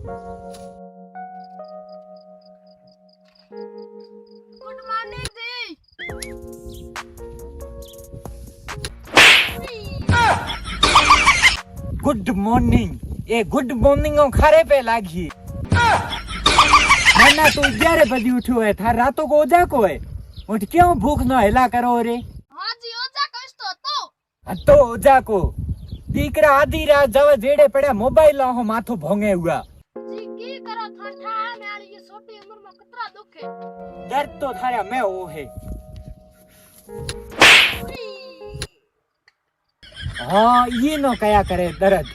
Good morning જી. Good morning ये good morning खारे पे लागी ना तू 11 बजे उठो है था रातों को ओजा को है उठ क्यों भूख ना हिला करो रे હા જી ઓજા કઈશ તો तो ओजा को दीकरा आधी रात जव जेड़े पड़े मोबाइल हो माथो भोंगे हुआ જી કી કરો ઠઠા મે આલી ये छोटी उम्र में कितना दुख है. दर्द तो थारा मैं वो है हाँ ये नो कया करे दर्द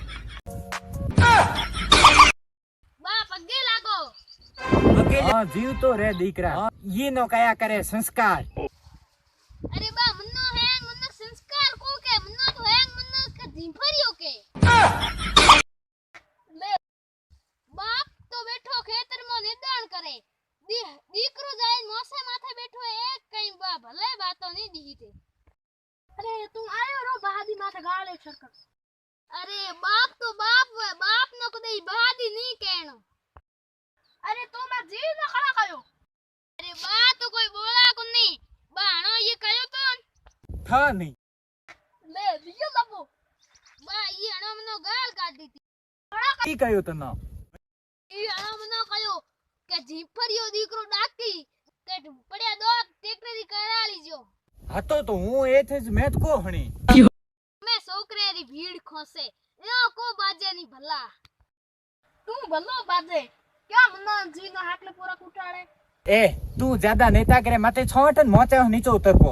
બા પગે લાગો. हाँ जीव तो रे दीकरा ये नो कया करे संस्कार અરે બા મન્નો હેંગ મન્નો સંસ્કાર કો કે મન્નો તો હેંગ મન્નો કે ધીંફરિયો કે લે બાપ તો બેઠો ખેતર માં નિદાણ કરે દીકરો જાય મોસે માથે બેઠો એક કઈ બા ભલે બાતો ની દીધી. અરે તું આયો રો બહાદી માથે ગાળે સરકર. અરે બાપ તો બાપ વે બાપ નો કદઈ બહાદી ની કેણો. અરે તો માં જી ન ખડા કયો. અરે બા તો કોઈ બોલા કો ની બાણો ये कयो तो था नहीं ले दियो लबो बा ये अणो मनो गाल काटी थी की कयो तो ना ये अणो मनो कयो के जीफरियो दीकरो डाकी के पड़या दो ट्रैक्टर री कराली जो हाँ तो हूँ ए थे मैं तो को हणी मैं सोकरे री भीड़ खोसे यो को बाजे नी भला तू भलो बाजे क्या मनो जी नो हाकले पूरा कुटाड़े ए तू ज्यादा नेता करे मते छोटन मोचे नीचे उतर पो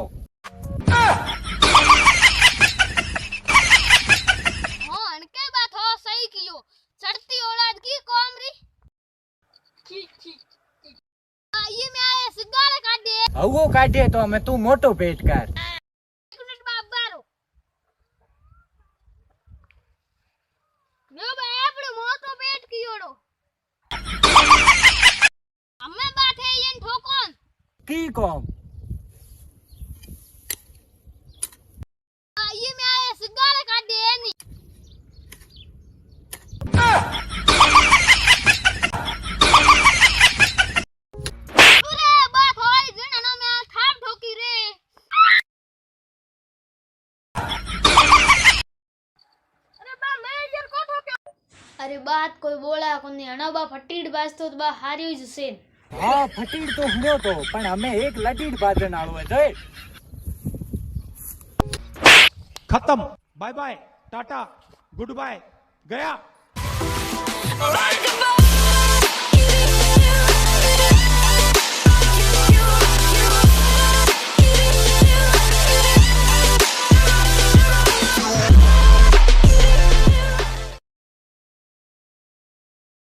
हां अनके बात हो सही कियो चढ़ती औलाद की कौम री ठीक ये में आए सिगारे काटे हवो काटे तो मैं तू मोटो पेट कर एक मिनट बाप बारो नो बा आपड़े मोटो पेट कियोड़ो हमें बाठे येन ठोकोन की कौम ये में आए सिगारे काटे नी अरे बात होई जण नो में थाप ठोकी रे अरे बा मैं यार को ठोक्यो अरे बात कोई बोला कोनी अणाबा फटीड बाजतो तो बा हारियो ज से हाँ फटीड़ तो हुयो तो पण हमें एक लटीड़ बाजन आलो है जय खत्म bye bye ta-ta goodbye गया